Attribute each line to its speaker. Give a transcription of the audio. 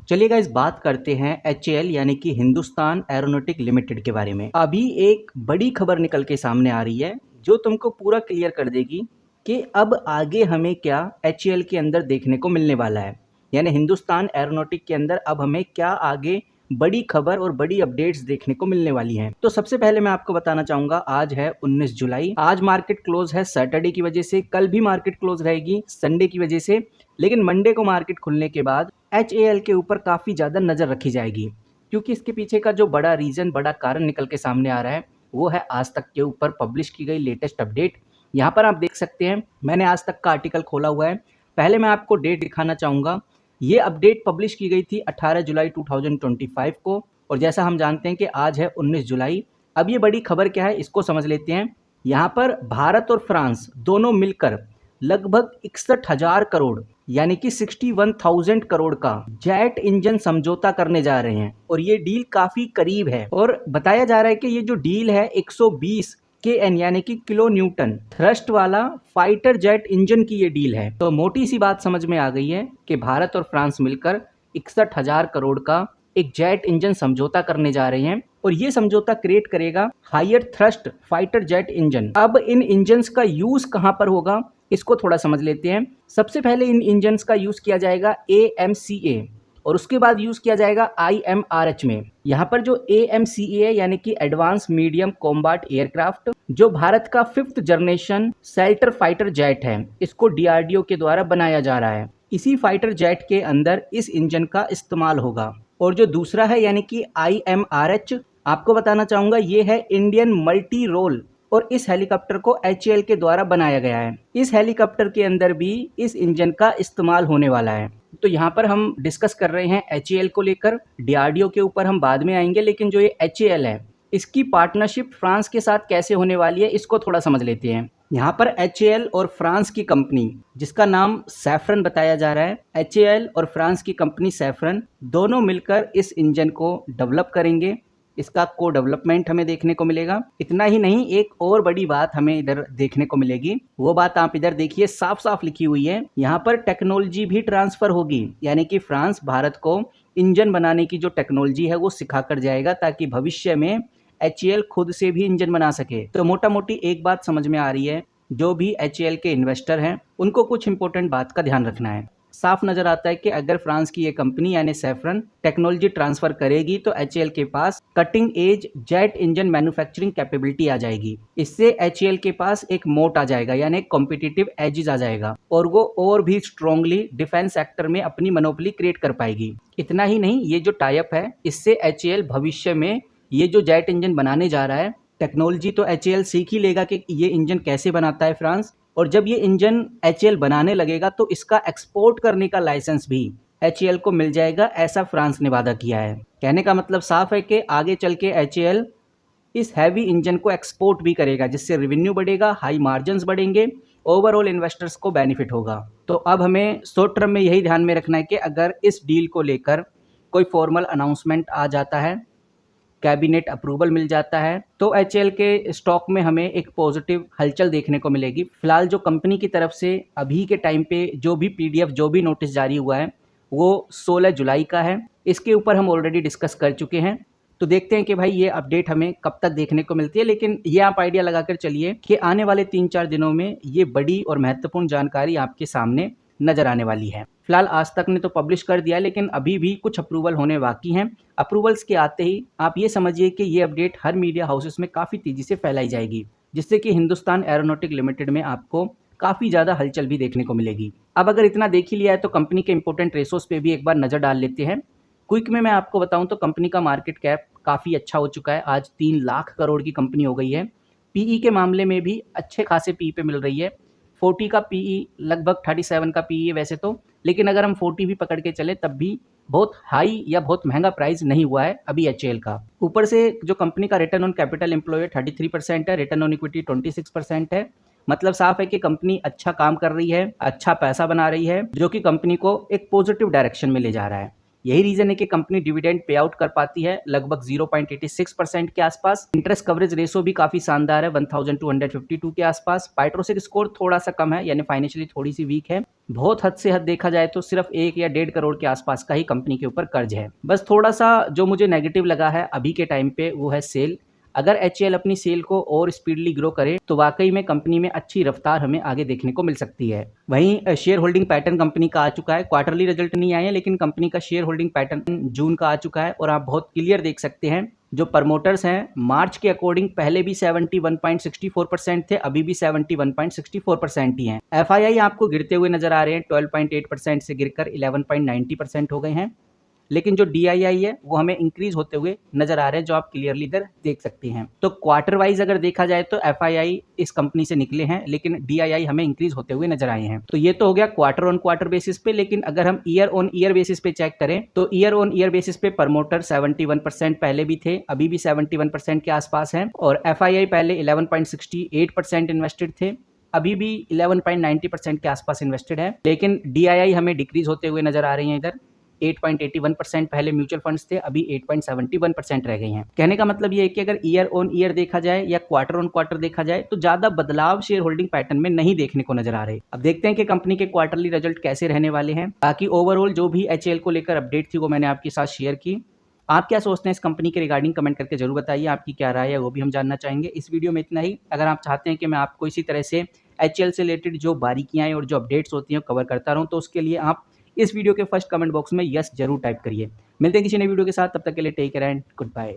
Speaker 1: चलिए गाइस बात करते हैं HAL यानी कि हिंदुस्तान एरोनॉटिक लिमिटेड के बारे में। अभी एक बड़ी खबर निकल के सामने आ रही है जो तुमको पूरा क्लियर कर देगी कि अब आगे हमें क्या HAL के अंदर देखने को मिलने वाला है, यानी हिंदुस्तान एरोनॉटिक के अंदर अब हमें क्या आगे बड़ी खबर और बड़ी अपडेट्स देखने को मिलने वाली हैं। तो सबसे पहले मैं आपको बताना चाहूंगा, आज है 19 जुलाई। आज मार्केट क्लोज है सैटरडे की वजह से, कल भी मार्केट क्लोज रहेगी संडे की वजह से, लेकिन मंडे को मार्केट खुलने के बाद HAL के ऊपर काफ़ी ज़्यादा नज़र रखी जाएगी, क्योंकि इसके पीछे का जो बड़ा रीज़न, बड़ा कारण निकल के सामने आ रहा है वो है आज तक के ऊपर पब्लिश की गई लेटेस्ट अपडेट। यहाँ पर आप देख सकते हैं, मैंने आज तक का आर्टिकल खोला हुआ है। पहले मैं आपको डेट दिखाना चाहूँगा। ये अपडेट पब्लिश की गई थी 18 जुलाई 2025 को, और जैसा हम जानते हैं कि आज है 19 जुलाई। अब ये बड़ी खबर क्या है इसको समझ लेते हैं। यहाँ पर भारत और फ्रांस दोनों मिलकर लगभग 61,000 करोड़ यानी कि 61,000 करोड़ का जेट इंजन समझौता करने जा रहे हैं, और ये डील काफी करीब है। और बताया जा रहा है कि ये जो डील है 120 KN यानी कि किलो न्यूटन थ्रस्ट वाला फाइटर जेट इंजन की ये डील है। तो मोटी सी बात समझ में आ गई है कि भारत और फ्रांस मिलकर 61,000 करोड़ का एक जेट इंजन समझौता करने जा रहे हैं, और ये समझौता क्रिएट करेगा higher thrust fighter jet engine. अब इन इंजन्स का यूज कहां पर होगा इसको थोड़ा समझ लेते हैं। सबसे पहले इन इंजन्स का यूज किया जाएगा AMCA, और उसके बाद यूज किया जाएगा IMRH में। यहाँ पर जो AMCA यानी कि एडवांस मीडियम कॉम्बैट एयरक्राफ्ट, जो भारत का 5th generation shelter fighter jet है, इसको DRDO के द्वारा बनाया जा रहा है। इसी फाइटर जेट के अंदर इस इंजन का इस्तेमाल होगा। और जो दूसरा है यानी कि IMRH, आपको बताना चाहूंगा ये है इंडियन मल्टी रोल, और इस हेलीकॉप्टर को HAL के द्वारा बनाया गया है। इस हेलीकॉप्टर के अंदर भी इस इंजन का इस्तेमाल होने वाला है। तो यहाँ पर हम डिस्कस कर रहे हैं HAL को लेकर, DRDO के ऊपर हम बाद में आएंगे, लेकिन जो ये HAL है इसकी पार्टनरशिप फ्रांस के साथ कैसे होने वाली है इसको थोड़ा समझ लेते हैं। यहाँ पर HAL और फ्रांस की कंपनी जिसका नाम सैफरन बताया जा रहा है, HAL और फ्रांस की कंपनी सैफरन दोनों मिलकर इस इंजन को डेवलप करेंगे। इसका को डेवलपमेंट हमें देखने को मिलेगा। इतना ही नहीं, एक और बड़ी बात हमें इधर देखने को मिलेगी। वो बात आप इधर देखिए, साफ साफ लिखी हुई है, यहाँ पर टेक्नोलॉजी भी ट्रांसफर होगी, यानी कि फ्रांस भारत को इंजन बनाने की जो टेक्नोलॉजी है वो सिखा कर जाएगा, ताकि भविष्य में HAL खुद से भी इंजन बना सके। तो मोटा मोटी एक बात समझ में आ रही है, जो भी HAL के इन्वेस्टर हैं उनको कुछ इंपॉर्टेंट बात का ध्यान रखना है। साफ नजर आता है कि अगर फ्रांस की ये कंपनी यानी सैफरन टेक्नोलॉजी ट्रांसफर करेगी तो HAL के पास cutting edge jet engine manufacturing capability आ जाएगी। इससे HAL के पास एक मोट आ जाएगा, यानी कॉम्पिटिटिव एजिज आ जाएगा, और वो और भी स्ट्रांगली डिफेंस सेक्टर में अपनी मोनोपोली क्रिएट कर पाएगी। इतना ही नहीं, ये जो टाई अप है इससे HAL भविष्य में ये जो जेट इंजन बनाने जा रहा है, टेक्नोलॉजी तो HAL सीख ही लेगा कि ये इंजन कैसे बनाता है फ्रांस, और जब ये इंजन HAL बनाने लगेगा तो इसका एक्सपोर्ट करने का लाइसेंस भी HAL को मिल जाएगा, ऐसा फ्रांस ने वादा किया है। कहने का मतलब साफ है कि आगे चल के HAL इस हैवी इंजन को एक्सपोर्ट भी करेगा, जिससे रेवेन्यू बढ़ेगा, हाई मार्जिन्स बढ़ेंगे, ओवरऑल इन्वेस्टर्स को बेनिफिट होगा। तो अब हमें शॉर्ट टर्म में यही ध्यान में रखना है कि अगर इस डील को लेकर कोई फॉर्मल अनाउंसमेंट आ जाता है, कैबिनेट अप्रूवल मिल जाता है, तो HAL के स्टॉक में हमें एक पॉजिटिव हलचल देखने को मिलेगी। फिलहाल जो कंपनी की तरफ से अभी के टाइम पे जो भी PDF, जो भी नोटिस जारी हुआ है वो 16 जुलाई का है। इसके ऊपर हम ऑलरेडी डिस्कस कर चुके हैं। तो देखते हैं कि भाई ये अपडेट हमें कब तक देखने को मिलती है, लेकिन ये आप आइडिया लगाकर चलिए कि आने वाले 3-4 दिनों में ये बड़ी और महत्वपूर्ण जानकारी आपके सामने नजर आने वाली है। फिलहाल आज तक ने तो पब्लिश कर दिया, लेकिन अभी भी कुछ अप्रूवल होने बाकी हैं। अप्रूवल्स के आते ही आप ये समझिए कि ये अपडेट हर मीडिया हाउसेस में काफ़ी तेज़ी से फैलाई जाएगी, जिससे कि हिंदुस्तान एरोनॉटिक लिमिटेड में आपको काफ़ी ज़्यादा हलचल भी देखने को मिलेगी। अब अगर इतना देख ही लिया है तो कंपनी के इंपॉर्टेंट रेसोस पे भी एक बार नज़र डाल लेते हैं। क्विक में मैं आपको बताऊं तो कंपनी का मार्केट कैप काफ़ी अच्छा हो चुका है, आज 3 लाख करोड़ की कंपनी हो गई है। PE के मामले में भी अच्छे खासे PE पे मिल रही है। 40 का PE, लगभग 37 का PE है वैसे तो, लेकिन अगर हम 40 भी पकड़ के चले तब भी बहुत हाई या बहुत महंगा प्राइस नहीं हुआ है अभी HAL का। ऊपर से जो कंपनी का रिटर्न ऑन कैपिटल एम्प्लॉय 33% है, रिटर्न ऑन इक्विटी 26% है। मतलब साफ है कि कंपनी अच्छा काम कर रही है, अच्छा पैसा बना रही है, जो कि कंपनी को एक पॉजिटिव डायरेक्शन में ले जा रहा है। यही रीजन है कि कंपनी डिविडेंड पे आउट कर पाती है लगभग 0.86% के आसपास। इंटरेस्ट कवरेज रेशो भी काफी शानदार है, 1252 के आसपास। पाइट्रोसिक स्कोर थोड़ा सा कम है, यानी फाइनेंशियली थोड़ी सी वीक है। बहुत हद से हद देखा जाए तो सिर्फ 1 या 1.5 करोड़ के आसपास का ही कंपनी के ऊपर कर्ज है। बस थोड़ा-सा जो मुझे नेगेटिव लगा है अभी के टाइम पे वो है सेल। अगर एचएएल अपनी सेल को और स्पीडली ग्रो करे तो वाक़ई में कंपनी में अच्छी रफ्तार हमें आगे देखने को मिल सकती है। वहीं शेयर होल्डिंग पैटर्न कंपनी का आ चुका है। क्वार्टरली रिजल्ट नहीं आए हैं लेकिन कंपनी का शेयर होल्डिंग पैटर्न जून का आ चुका है और आप बहुत क्लियर देख सकते हैं जो प्रमोटर्स हैं मार्च के अकॉर्डिंग पहले भी 71.64% थे, अभी भी 71.64% ही हैं। एफआईआई आपको गिरते हुए नजर आ रहे हैं, 12.8% से गिरकर 11.90% हो गए हैं। लेकिन जो डीआईआई है वो हमें इंक्रीज होते हुए नजर आ रहे हैं, जो आप क्लियरली इधर देख सकते हैं। तो क्वार्टर वाइज अगर देखा जाए तो एफआईआई इस कंपनी से निकले हैं लेकिन डीआईआई हमें इंक्रीज होते हुए नजर आए हैं। तो ये तो हो गया क्वार्टर ऑन क्वार्टर बेसिस पे, लेकिन अगर हम ईयर ऑन ईयर बेसिस पे चेक करें तो ईयर ऑन ईयर बेसिस पे प्रमोटर 71% पहले भी थे, अभी भी 71% के आसपास हैं, और एफआईआई पहले 11.68% इन्वेस्टेड थे, अभी भी 11.90% के आसपास इन्वेस्टेड है। लेकिन डीआईआई हमें डिक्रीज होते हुए नजर आ रही है। इधर 8.81% पहले म्यूचुअल फंड्स थे, अभी 8.71% रह गई हैं। कहने का मतलब ये है कि अगर ईयर ऑन ईयर देखा जाए या क्वार्टर ऑन क्वार्टर देखा जाए तो ज्यादा बदलाव शेयर होल्डिंग पैटर्न में नहीं देखने को नजर आ रहे। अब देखते हैं कि कंपनी के क्वार्टरली रिजल्ट कैसे रहने वाले हैं। बाकी ओवरऑल जो भी एचएएल को लेकर अपडेट थी वो मैंने आपके साथ शेयर की। आप क्या सोचते हैं इस कंपनी के रिगार्डिंग कमेंट करके जरूर बताइए, आपकी क्या राय है वो भी हम जानना चाहेंगे। इस वीडियो में इतना ही। अगर आप चाहते हैं कि मैं आपको इसी तरह से एचएएल से रिलेटेड जो बारीकियां और जो अपडेट्स होती हैं कवर करता रहूं तो उसके लिए आप इस वीडियो के फर्स्ट कमेंट बॉक्स में यस जरूर टाइप करिए। मिलते हैं किसी नई वीडियो के साथ, तब तक के लिए take care and good bye.